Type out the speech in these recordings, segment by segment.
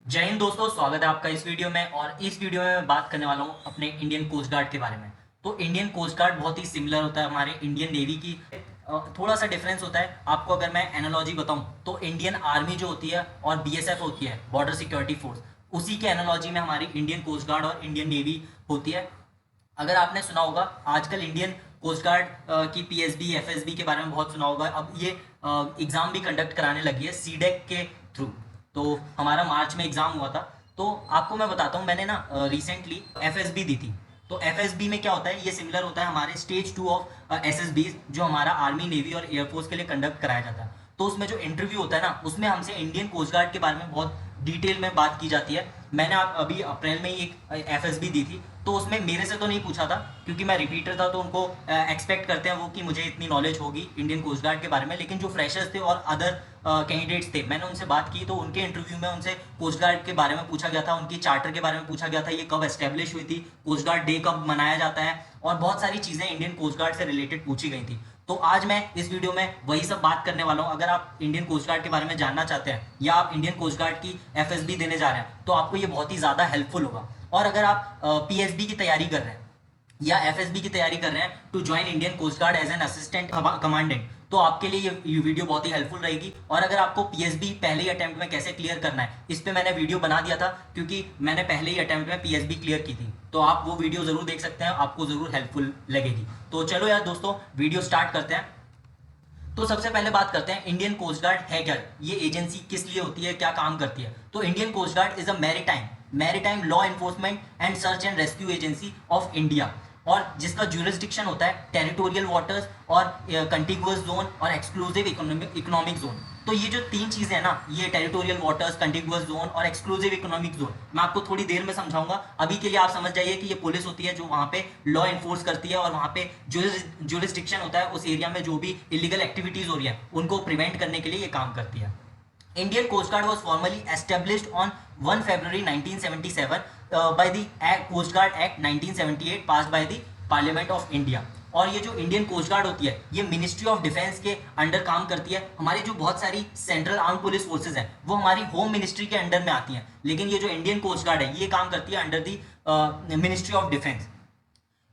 जय हिंद दोस्तों, स्वागत है आपका इस वीडियो में। और इस वीडियो में मैं बात करने वाला हूँ अपने इंडियन कोस्ट गार्ड के बारे में। तो इंडियन कोस्ट गार्ड बहुत ही सिमिलर होता है हमारे इंडियन नेवी की। थोड़ा सा डिफरेंस होता है। आपको अगर मैं एनालॉजी बताऊं तो इंडियन आर्मी जो होती है और बीएसएफ होती है, बॉर्डर सिक्योरिटी फोर्स, उसी के एनालॉजी में हमारी इंडियन कोस्ट गार्ड और इंडियन नेवी होती है। अगर आपने सुना होगा, आजकल इंडियन कोस्ट गार्ड की पीएसबी एफएसबी के बारे में बहुत सुना होगा। अब ये एग्ज़ाम भी कंडक्ट कराने लगी है सीडेक के थ्रू। तो हमारा मार्च में एग्ज़ाम हुआ था। तो आपको मैं बताता हूँ, मैंने ना रिसेंटली एफएसबी दी थी। तो एफएसबी में क्या होता है, ये सिमिलर होता है हमारे स्टेज 2 ऑफ एसएसबी, जो हमारा आर्मी नेवी और एयरफोर्स के लिए कंडक्ट कराया जाता है। तो उसमें जो इंटरव्यू होता है ना, उसमें हमसे इंडियन कोस्ट गार्ड के बारे में बहुत डिटेल में बात की जाती है। मैंने अभी अप्रैल में ही एक एफएसबी दी थी। तो उसमें मेरे से तो नहीं पूछा था, क्योंकि मैं रिपीटर था। तो उनको एक्सपेक्ट करते हैं वो कि मुझे इतनी नॉलेज होगी इंडियन कोस्ट गार्ड के बारे में। लेकिन जो फ्रेशर्स थे और अदर कैंडिडेट्स थे, मैंने उनसे बात की। तो उनके इंटरव्यू में उनसे कोस्ट गार्ड के बारे में पूछा गया था, उनकी चार्टर के बारे में पूछा गया था, ये कब एस्टेब्लिश हुई थी, कोस्ट गार्ड डे कब मनाया जाता है, और बहुत सारी चीज़ें इंडियन कोस्ट गार्ड से रिलेटेड पूछी गई थी। तो आज मैं इस वीडियो में वही सब बात करने वाला हूँ। अगर आप इंडियन कोस्ट गार्ड के बारे में जानना चाहते हैं या आप इंडियन कोस्ट गार्ड की एफएसबी देने जा रहे हैं, तो आपको ये बहुत ही ज़्यादा हेल्पफुल होगा। और अगर आप पीएसबी की तैयारी कर रहे हैं या एफएसबी की तैयारी कर रहे हैं to join Indian coast guard as an assistant commandant, तो आपके लिए ये वीडियो बहुत ही हेल्पफुल रहेगी। और अगर आपको पीएसबी पहले ही अटेम्प्ट में कैसे क्लियर करना है, इस पे मैंने वीडियो बना दिया था, क्योंकि मैंने पहले ही अटेम्प्ट में पीएसबी क्लियर की थी। तो आप वो वीडियो जरूर देख सकते हैं, आपको जरूर हेल्पफुल लगेगी। तो चलो यार दोस्तों, वीडियो स्टार्ट करते हैं। तो सबसे पहले बात करते हैं इंडियन कोस्ट गार्ड है क्या, ये एजेंसी किस लिए होती है, क्या काम करती है। तो Indian coast guard is a maritime law enforcement and search and rescue agency of India, और जिसका ज्यूरिसडिक्शन होता है टेरिटोरियल वाटर्स और कंटिगुअस जोन और एक्सक्लूसिव इकोनॉमिक जोन। तो ये जो तीन चीज़ें हैं ना, ये टेरिटोरियल वाटर्स, कंटिगुअस जोन और एक्सक्लूसिव इकोनॉमिक जोन, मैं आपको थोड़ी देर में समझाऊंगा। अभी के लिए आप समझ जाइए कि ये पुलिस होती है जो वहाँ पे लॉ इन्फोर्स करती है, और वहाँ पे ज्यूरिसडिक्शन होता है उस एरिया में जो भी इलीगल एक्टिविटीज़ हो रही है उनको प्रिवेंट करने के लिए ये काम करती है। Indian Coast Guard was formally established on 1 February 1977 by the Coast Guard Act 1978 passed by the Parliament of India। और ये जो इंडियन कोस्ट गार्ड होती है, ये मिनिस्ट्री ऑफ डिफेंस के अंडर काम करती है। हमारी जो बहुत सारी सेंट्रल आर्म पुलिस फोर्सेज हैं वो हमारी होम मिनिस्ट्री के अंडर में आती हैं, लेकिन ये जो इंडियन कोस्ट गार्ड है ये काम करती है under the ministry of defence.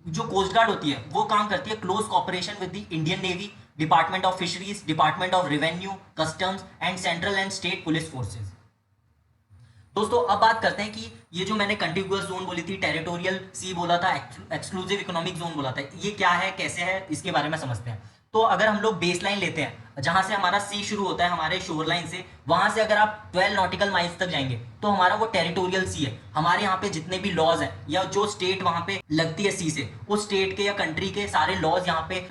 जो कोस्ट गार्ड होती है वो काम करती है close cooperation with the Indian navy, department of fisheries, department of revenue, customs and central and state police forces. दोस्तों अब बात करते हैं कि ये जो मैंने कंटिगुअस जोन बोली थी, टेरिटोरियल सी बोला था, एक्सक्लूसिव इकोनॉमिक जोन बोला था, ये क्या है, कैसे है, इसके बारे में समझते हैं। तो अगर हम लोग बेस लाइन लेते हैं, जहां से हमारा सी शुरू होता है हमारे शोर लाइन से, वहां से अगर आप 12 नॉटिकल माइल्स तक जाएंगे तो हमारा वो टेरिटोरियल सी है। हमारे यहाँ पे जितने भी लॉज हैं या जो स्टेट वहां पे लगती है सी से, उस स्टेट के या कंट्री के सारे लॉज यहाँ पे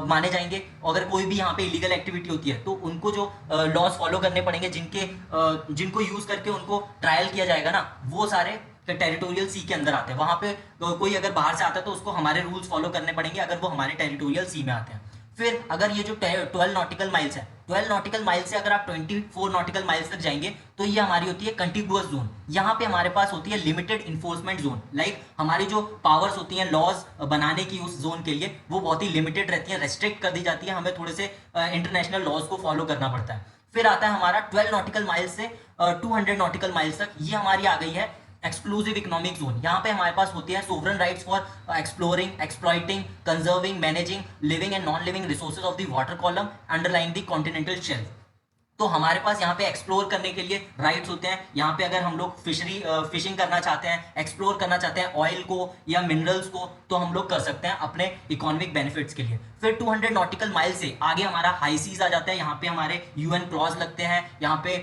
माने जाएंगे। अगर कोई भी यहाँ पे इलीगल एक्टिविटी होती है तो उनको जो लॉज फॉलो करने पड़ेंगे, जिनको यूज करके उनको ट्रायल किया जाएगा ना, वो सारे टेरिटोरियल सी के अंदर आते हैं। वहां पे कोई अगर बाहर से आता है तो उसको हमारे रूल्स फॉलो करने पड़ेंगे, अगर वो हमारे टेरिटोरियल सी में आते हैं। फिर अगर ये जो 12 नॉटिकल माइल्स है, 12 नॉटिकल माइल से अगर आप 24 नॉटिकल माइल्स तक जाएंगे तो ये हमारी होती है कंटिगुअस जोन। यहाँ पे हमारे पास होती है लिमिटेड इन्फोर्समेंट जोन। लाइक हमारी जो पावर्स होती हैं लॉज बनाने की उस जोन के लिए, वो बहुत ही लिमिटेड रहती है, रेस्ट्रिक्ट कर दी जाती है। हमें थोड़े से इंटरनेशनल लॉज को फॉलो करना पड़ता है। फिर आता है हमारा 12 नॉटिकल माइल्स से 200 नॉटिकल माइल्स तक, ये हमारी आ गई है एक्सक्लूसिव इकोनॉमिक जोन। यहाँ पे हमारे पास होती है sovereign rights for exploring, exploiting, conserving, managing living and non living resources of the water column underlying the continental shelf. तो हमारे पास यहाँ पे एक्सप्लोर करने के लिए राइट्स होते हैं। यहाँ पे अगर हम लोग फिशिंग करना चाहते हैं, एक्सप्लोर करना चाहते हैं ऑयल को या मिनरल्स को, तो हम लोग कर सकते हैं अपने इकोनॉमिक बेनिफिट्स के लिए। फिर 200 नॉटिकल माइल से आगे हमारा हाई सीज आ जाता है। यहाँ पे हमारे यूएन क्लॉज लगते हैं, यहाँ पे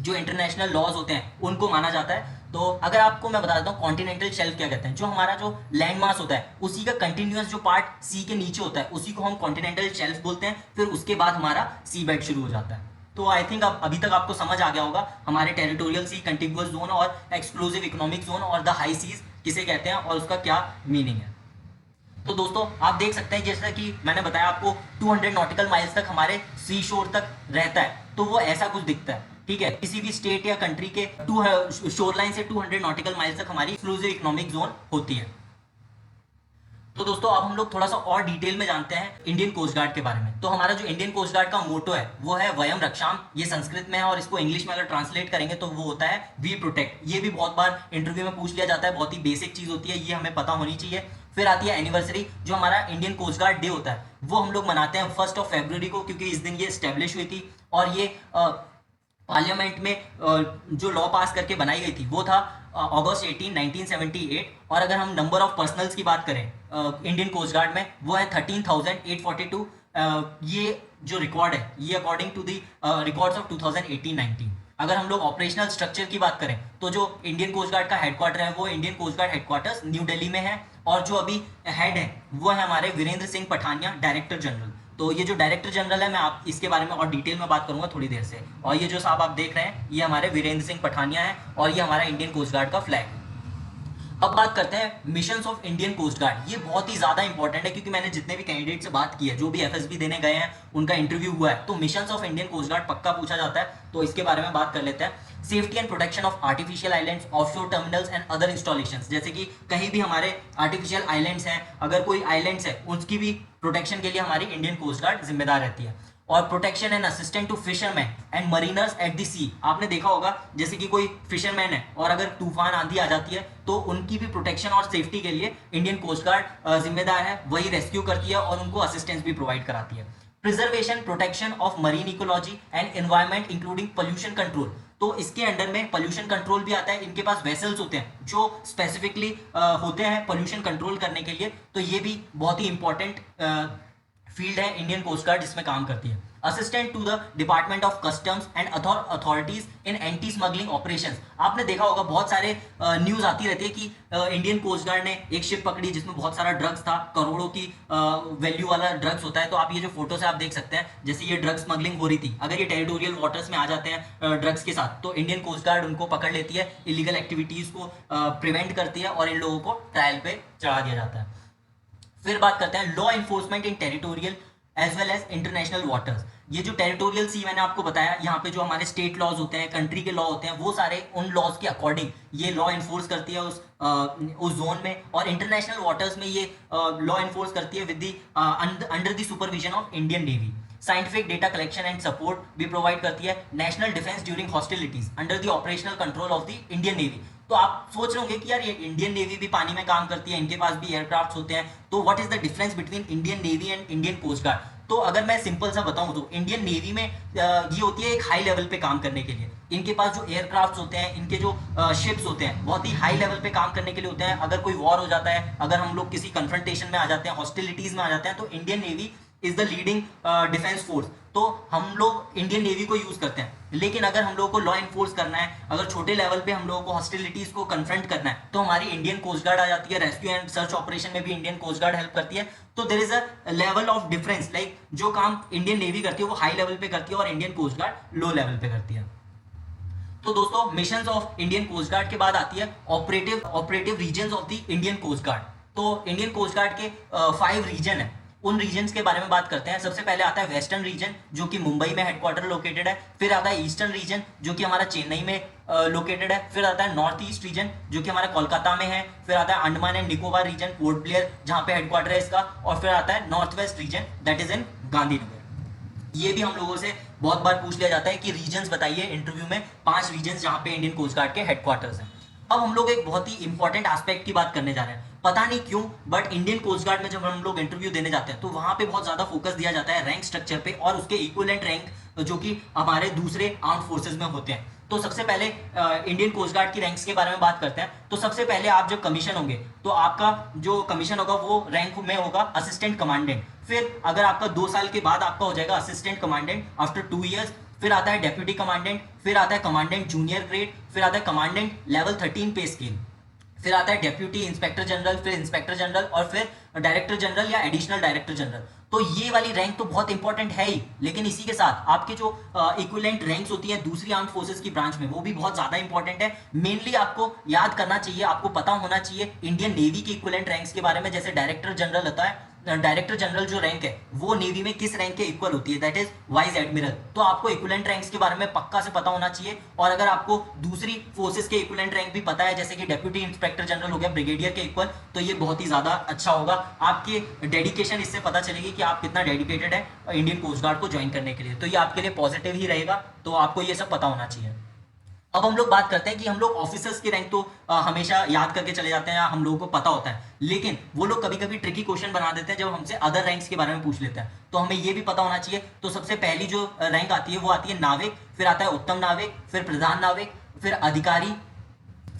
जो इंटरनेशनल लॉज होते हैं उनको माना जाता है। तो अगर आपको मैं बता देता हूँ कॉन्टिनेंटल शेल्फ क्या कहते हैं, जो हमारा जो लैंड मास होता है उसी का कंटिन्यूअस जो पार्ट सी के नीचे होता है उसी को हम कॉन्टिनेंटल शेल्फ बोलते हैं। फिर उसके बाद हमारा सी बेड शुरू हो जाता है। तो आई थिंक अब अभी तक आपको समझ आ गया होगा हमारे टेरिटोरियल सी, कंटिगुअस जोन और एक्सक्लूसिव इकोनॉमिक जोन और द हाई सीज किसे कहते हैं और उसका क्या मीनिंग है। तो दोस्तों आप देख सकते हैं, जैसा कि मैंने बताया आपको 200 नॉटिकल माइल्स तक हमारे सी शोर तक रहता है, तो वो ऐसा कुछ दिखता है। ठीक है, किसी भी स्टेट या कंट्री के शोर लाइन से 200 नॉटिकल माइल्स तक हमारी एक्सक्लूसिव इकोनॉमिक जोन होती है। तो दोस्तों अब हम लोग थोड़ा सा और डिटेल में जानते हैं इंडियन कोस्ट गार्ड के बारे में। तो हमारा जो इंडियन कोस्ट गार्ड का मोटो है वो है वयम रक्षाम, ये संस्कृत में है और इसको इंग्लिश में अगर ट्रांसलेट करेंगे तो वो होता है वी प्रोटेक्ट। ये भी बहुत बार इंटरव्यू में पूछ लिया जाता है, बहुत ही बेसिक चीज होती है, ये हमें पता होनी चाहिए। फिर आती है एनिवर्सरी, जो हमारा इंडियन कोस्ट गार्ड डे होता है वो हम लोग मनाते हैं 1 फरवरी को, क्योंकि इस दिन ये स्टेब्लिश हुई थी और ये पार्लियामेंट में जो लॉ पास करके बनाई गई थी वो था अगस्त 18 1978। और अगर हम नंबर ऑफ पर्सनल्स की बात करें इंडियन कोस्ट गार्ड में, वो है 13,842। ये जो रिकॉर्ड है ये according to the records of 2018-19। अगर हम लोग ऑपरेशनल स्ट्रक्चर की बात करें तो जो इंडियन कोस्ट गार्ड का हेडक्वार्टर है वो Indian coast guard headquarters New Delhi में है, और जो अभी हेड है वो है हमारे वीरेंद्र सिंह पठानिया, डायरेक्टर जनरल। तो ये जो डायरेक्टर जनरल है, मैं आप इसके बारे में और डिटेल में बात करूंगा थोड़ी देर से। और ये जो साहब आप देख रहे हैं ये हमारे वीरेंद्र सिंह पठानिया है और ये हमारा इंडियन कोस्ट गार्ड का फ्लैग। अब बात करते हैं missions of Indian coast guard. ये बहुत ही ज्यादा इंपॉर्टेंट है, क्योंकि मैंने जितने भी कैंडिडेट से बात की है, जो भी एफएसबी देने गए हैं उनका इंटरव्यू हुआ है, तो missions of Indian coast guard पक्का पूछा जाता है, तो इसके बारे में बात कर लेते हैं। Safety and protection of artificial islands, offshore terminals and other installations, जैसे कि कहीं भी हमारे आर्टिफिशियल आइलैंड्स हैं, अगर कोई आइलैंड्स है उसकी भी प्रोटेक्शन के लिए हमारी इंडियन कोस्ट गार्ड जिम्मेदार रहती है। और protection and assistant to fisherman and mariners at the sea, आपने देखा होगा जैसे कि कोई फिशरमैन है और अगर तूफान आंधी आ जाती है तो उनकी भी प्रोटेक्शन और सेफ्टी के लिए इंडियन कोस्ट गार्ड जिम्मेदार है, वही रेस्क्यू करती है और उनको असिस्टेंस भी प्रोवाइड कराती है। Preservation protection of marine ecology and environment including pollution control, तो इसके अंडर में पोल्यूशन कंट्रोल भी आता है। इनके पास वेसल्स होते हैं जो स्पेसिफिकली होते हैं पोल्यूशन कंट्रोल करने के लिए, तो ये भी बहुत ही इंपॉर्टेंट फील्ड है इंडियन कोस्ट गार्ड जिसमें काम करती है। Assistant to the department of customs and authorities in anti smuggling operations, आपने देखा होगा बहुत सारे न्यूज आती रहती है कि इंडियन कोस्ट गार्ड ने एक शिप पकड़ी जिसमें बहुत सारा ड्रग्स था, करोड़ों की वैल्यू वाला ड्रग्स होता है। तो आप ये जो फोटो से आप देख सकते हैं, जैसे ये ड्रग्स स्मगलिंग हो रही थी, अगर ये टेरिटोरियल वाटर्स में आ जाते हैं ड्रग्स के साथ, तो इंडियन कोस्ट गार्ड उनको पकड़ लेती है, इलीगल एक्टिविटीज को प्रिवेंट करती है और इन लोगों को ट्रायल पे चढ़ा दिया जाता है। फिर बात करते हैं law enforcement in territorial as well as international waters. ये जो टेरिटोरियल सी मैंने आपको बताया, यहाँ पे जो हमारे स्टेट लॉज होते हैं, कंट्री के लॉ होते हैं, वो सारे उन लॉज के अकॉर्डिंग ये लॉ इन्फोर्स करती है उस जोन में। और इंटरनेशनल वाटर्स में ये लॉ इन्फोर्स करती है with the under the supervision of Indian navy. Scientific data collection and support भी प्रोवाइड करती है। National defence during hostilities under the operational control of the Indian navy. तो आप सोच रहे होंगे कि यार ये इंडियन नेवी भी पानी में काम करती है, इनके पास भी एयरक्राफ्ट होते हैं, तो what is the difference between Indian navy and Indian coast guard? तो अगर मैं सिंपल सा बताऊं तो इंडियन नेवी में ये होती है एक हाई लेवल पे काम करने के लिए। इनके पास जो एयरक्राफ्ट होते हैं, इनके जो शिप्स होते हैं, बहुत ही हाई लेवल पे काम करने के लिए होते हैं। अगर कोई वॉर हो जाता है, अगर हम लोग किसी कन्फ्रंटेशन में आ जाते हैं, हॉस्टिलिटीज में आ जाते हैं, तो Indian navy is the leading defence force, तो हम लोग इंडियन नेवी को यूज करते हैं। लेकिन अगर हम लोगों को लॉ इन्फोर्स करना है, अगर छोटे लेवल पे हम लोगों को हॉस्टिलिटीज को कन्फ्रंट करना है, तो हमारी इंडियन कोस्ट गार्ड आ जाती है। रेस्क्यू एंड सर्च ऑपरेशन में भी इंडियन कोस्ट गार्ड हेल्प करती है। तो there is a level of difference, like जो काम इंडियन नेवी करती है वो हाई लेवल पे करती है और Indian coast guard low level पे करती है। तो दोस्तों missions of Indian coast guard के बाद आती है operative regions of the Indian coast guard. तो इंडियन कोस्ट गार्ड के 5 रीजन है, उन रीजन्स के बारे में बात करते हैं। सबसे पहले आता है वेस्टर्न रीजन, जो कि मुंबई में हेडक्वार्टर लोकेटेड है। फिर आता है ईस्टर्न रीजन, जो कि हमारा चेन्नई में लोकेटेड है। फिर आता है नॉर्थ ईस्ट रीजन, जो कि हमारा कोलकाता में है। फिर आता है अंडमान एंड निकोबार रीजन, पोर्ट ब्लेयर, जहां पे हेडक्वार्टर है इसका। और फिर आता है north west region, that is in Gandhinagar. ये भी हम लोगों से बहुत बार पूछ लिया जाता है कि रीजन्स बताइए इंटरव्यू में, 5 रीजन्स जहां पे इंडियन कोस्ट गार्ड के हेडक्वार्टर्स हैं। अब हम लोग एक बहुत ही इंपॉर्टेंट एस्पेक्ट की बात करने जा रहे हैं। पता नहीं क्यों बट इंडियन कोस्ट गार्ड में जब हम लोग इंटरव्यू देने जाते हैं तो वहां पे बहुत ज्यादा फोकस दिया जाता है रैंक स्ट्रक्चर पे और उसके इक्विवेलेंट रैंक जो कि हमारे दूसरे आर्म्ड फोर्सेज में होते हैं। तो सबसे पहले इंडियन कोस्ट गार्ड की रैंक्स के बारे में बात करते हैं। तो सबसे पहले आप जब कमीशन होंगे तो आपका जो कमीशन होगा वो रैंक में होगा असिस्टेंट कमांडेंट। फिर अगर आपका 2 साल के बाद आपका हो जाएगा असिस्टेंट कमांडेंट आफ्टर 2 ईयर्स। फिर आता है डेप्यूटी कमांडेंट, फिर आता है कमांडेंट जूनियर ग्रेड, फिर आता है कमांडेंट लेवल 13 पे स्केल, फिर आता है डेप्यूटी इंस्पेक्टर जनरल, फिर इंस्पेक्टर जनरल और फिर डायरेक्टर जनरल या एडिशनल डायरेक्टर जनरल। तो ये वाली रैंक तो बहुत इंपॉर्टेंट है ही, लेकिन इसी के साथ आपके जो इक्विवेलेंट रैंक्स होती है दूसरी आर्म्ड फोर्सेस की ब्रांच में, वो भी बहुत ज्यादा इंपॉर्टेंट है। मेनली आपको याद करना चाहिए, आपको पता होना चाहिए इंडियन नेवी की इक्विवेलेंट रैंक्स के बारे में। जैसे डायरेक्टर जनरल होता है डायरेक्टर जनरल जो रैंक है वो नेवी में किस रैंक के इक्वल होती है, दैट इज वाइस एडमिरल। तो आपको इक्विवेलेंट रैंक्स के बारे में पक्का से पता होना चाहिए। और अगर आपको दूसरी फोर्सेस के इक्विवेलेंट रैंक भी पता है, जैसे कि डेप्यूटी इंस्पेक्टर जनरल हो गया ब्रिगेडियर के इक्वल, तो ये बहुत ही ज्यादा अच्छा होगा। आपके डेडिकेशन इससे पता चलेगी कि आप कितना डेडिकेटेड है इंडियन कोस्ट गार्ड को ज्वाइन करने के लिए। तो ये आपके लिए पॉजिटिव ही रहेगा, तो आपको ये सब पता होना चाहिए। अब हम लोग बात करते हैं कि हम लोग ऑफिसर्स की रैंक तो हमेशा याद करके चले जाते हैं या हम लोगों को पता होता है, लेकिन वो लोग कभी कभी ट्रिकी क्वेश्चन बना देते हैं जब हमसे अदर रैंक्स के बारे में पूछ लेते हैं। तो हमें ये भी पता होना चाहिए। तो सबसे पहली जो रैंक आती है वो आती है नाविक, फिर आता है उत्तम नाविक, फिर प्रधान नाविक, फिर अधिकारी,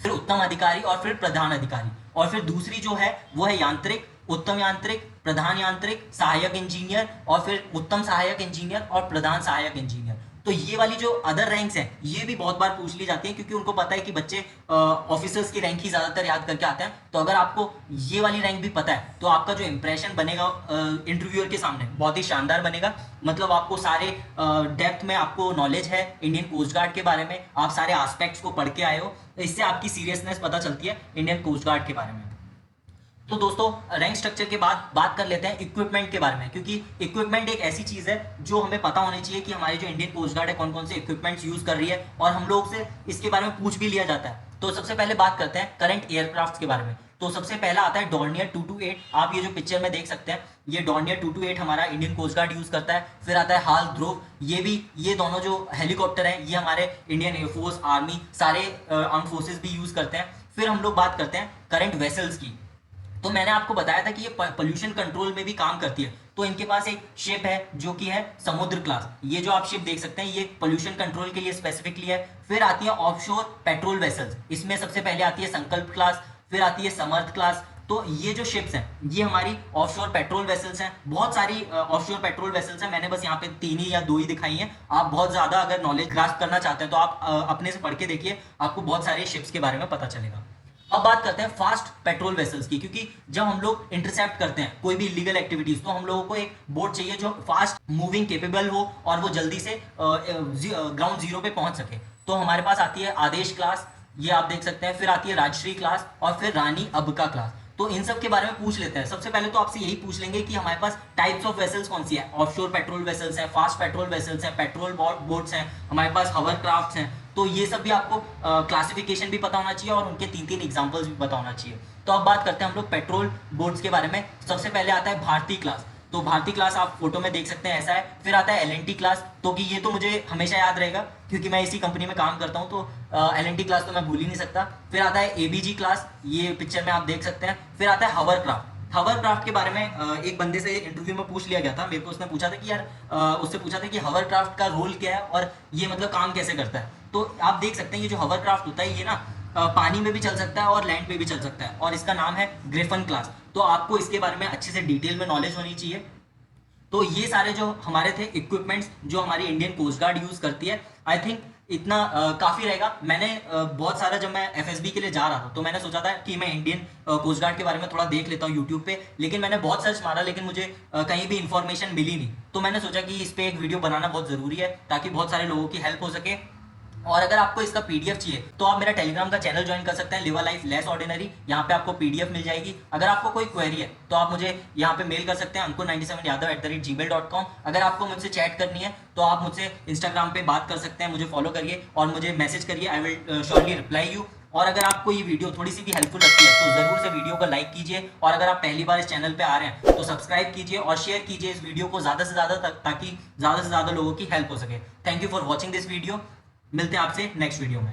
फिर उत्तम अधिकारी और फिर प्रधान अधिकारी। और फिर दूसरी जो है वो है यांत्रिक, उत्तम यांत्रिक, प्रधान यांत्रिक, सहायक इंजीनियर और फिर उत्तम सहायक इंजीनियर और प्रधान सहायक इंजीनियर। तो ये वाली जो अदर रैंक्स हैं ये भी बहुत बार पूछ ली जाती है, क्योंकि उनको पता है कि बच्चे ऑफिसर्स की रैंक ही ज्यादातर याद करके आते हैं। तो अगर आपको ये वाली रैंक भी पता है तो आपका जो इंप्रेशन बनेगा इंटरव्यूअर के सामने बहुत ही शानदार बनेगा। मतलब आपको सारे डेप्थ में आपको नॉलेज है इंडियन कोस्ट गार्ड के बारे में, आप सारे एस्पेक्ट्स को पढ़ के आए हो, तो इससे आपकी सीरियसनेस पता चलती है इंडियन कोस्ट गार्ड के बारे में। तो दोस्तों रैंक स्ट्रक्चर के बाद बात कर लेते हैं इक्विपमेंट के बारे में, क्योंकि इक्विपमेंट एक ऐसी चीज है जो हमें पता होनी चाहिए कि हमारी जो इंडियन कोस्ट गार्ड है कौन कौन से इक्विपमेंट्स यूज कर रही है, और हम लोग से इसके बारे में पूछ भी लिया जाता है। तो सबसे पहले बात करते हैं करंट एयरक्राफ्ट के बारे में। तो सबसे पहला आता है डॉर्नियर 228। आप ये जो पिक्चर में देख सकते हैं ये डॉर्नियर 228 हमारा इंडियन कोस्ट गार्ड यूज करता है। फिर आता है हाल ध्रुव, ये दोनों जो हेलीकॉप्टर हैं ये हमारे इंडियन एयरफोर्स, आर्मी, सारे आर्म फोर्सेस भी यूज करते हैं। फिर हम लोग बात करते हैं करंट वेसल्स की। तो मैंने आपको बताया था कि ये पोल्यूशन कंट्रोल में भी काम करती है। तो इनके पास एक शिप है जो कि है समुद्र क्लास। ये जो आप शिप देख सकते हैं ये पोल्यूशन कंट्रोल के लिए स्पेसिफिकली है। फिर आती है ऑफशोर पेट्रोल वेसल्स, इसमें सबसे पहले आती है संकल्प क्लास, फिर आती है समर्थ क्लास। तो ये जो शिप्स हैं ये हमारी ऑफशोर पेट्रोल वेसल्स हैं। बहुत सारी ऑफशोर पेट्रोल वेसल्स हैं, मैंने बस यहाँ पे 3 ही या 2 ही दिखाई हैं। आप बहुत ज्यादा अगर नॉलेज ग्रास्प करना चाहते हैं तो आप अपने से पढ़ के देखिए, आपको बहुत सारे शिप्स के बारे में पता चलेगा। अब बात करते हैं फास्ट पेट्रोल वेसल्स की, क्योंकि जब हम लोग इंटरसेप्ट करते हैं कोई भी इलीगल एक्टिविटीज तो हम लोगों को एक बोट चाहिए जो फास्ट मूविंग केपेबल हो और वो जल्दी से ग्राउंड जीरो पे पहुंच सके। तो हमारे पास आती है आदेश क्लास, ये आप देख सकते हैं। फिर आती है राजश्री क्लास और फिर रानी अबका क्लास। तो इन सब के बारे में पूछ लेते हैं। सबसे पहले तो आपसे यही पूछ लेंगे कि हमारे पास टाइप्स ऑफ वेसल्स कौन सी है। ऑफशोर पेट्रोल वेसल्स हैं, फास्ट पेट्रोल वेसल्स हैं, पेट्रोल बोट्स हैं, हमारे पास हवर क्राफ्ट्स हैं। तो ये सब भी आपको क्लासिफिकेशन भी पता होना चाहिए और उनके 3-3 एग्जांपल्स भी पता होना चाहिए। तो अब बात करते हैं हम लोग पेट्रोल बोट्स के बारे में। सबसे पहले आता है भारतीय क्लास। तो भारतीय क्लास आप फोटो में देख सकते हैं ऐसा है। फिर आता है एलएनटी क्लास, तो कि ये तो मुझे हमेशा याद रहेगा क्योंकि मैं इसी कंपनी में काम करता हूँ, तो एलएनटी क्लास तो मैं भूल ही नहीं सकता। फिर आता है एबीजी क्लास, ये पिक्चर में आप देख सकते हैं। फिर आता है हवरक्राफ्ट। हवरक्राफ्ट के बारे में एक बंदे से इंटरव्यू में पूछ लिया गया था, मेरे को उसने पूछा था कि यार उससे पूछा था कि हवरक्राफ्ट का रोल क्या है और ये मतलब काम कैसे करता है। तो आप देख सकते हैं ये जो हवरक्राफ्ट होता है ये ना पानी में भी चल सकता है और लैंड पे भी चल सकता है, और इसका नाम है ग्रिफन क्लास। तो आपको इसके बारे में अच्छे से डिटेल में नॉलेज होनी चाहिए। तो ये सारे जो हमारे थे इक्विपमेंट्स जो हमारी इंडियन कोस्ट गार्ड यूज करती है, आई थिंक इतना काफी रहेगा। मैंने बहुत सारा, जब मैं एफएसबी के लिए जा रहा था तो मैंने सोचा था कि मैं इंडियन कोस्ट गार्ड के बारे में थोड़ा देख लेता हूँ यूट्यूब पे, लेकिन मैंने बहुत सर्च मारा लेकिन मुझे कहीं भी इंफॉर्मेशन मिली नहीं। तो मैंने सोचा कि इस पे एक वीडियो बनाना बहुत जरूरी है ताकि बहुत सारे लोगों की हेल्प हो सके। और अगर आपको इसका पीडीएफ चाहिए तो आप मेरा टेलीग्राम का चैनल ज्वाइन कर सकते हैं, live a life less ordinary. यहाँ पे आपको पीडीएफ मिल जाएगी। अगर आपको कोई क्वेरी है तो आप मुझे यहाँ पे मेल कर सकते हैं ankur97yadav@gmail.com। अगर आपको मुझसे चैट करनी है तो आप मुझसे इंस्टाग्राम पे बात कर सकते हैं, मुझे फॉलो करिए और मुझे मैसेज करिए, I will surely reply you. और अगर आपको ये वीडियो थोड़ी सी भी हेल्पफुल लगती है तो जरूर से वीडियो को लाइक कीजिए, और अगर आप पहली बार इस चैनल पे आ रहे हैं तो सब्सक्राइब कीजिए और शेयर कीजिए इस वीडियो को ज्यादा से ज्यादा ताकि ज्यादा से ज्यादा लोगों की हेल्प हो सके। Thank you for watching this video. मिलते हैं आपसे नेक्स्ट वीडियो में।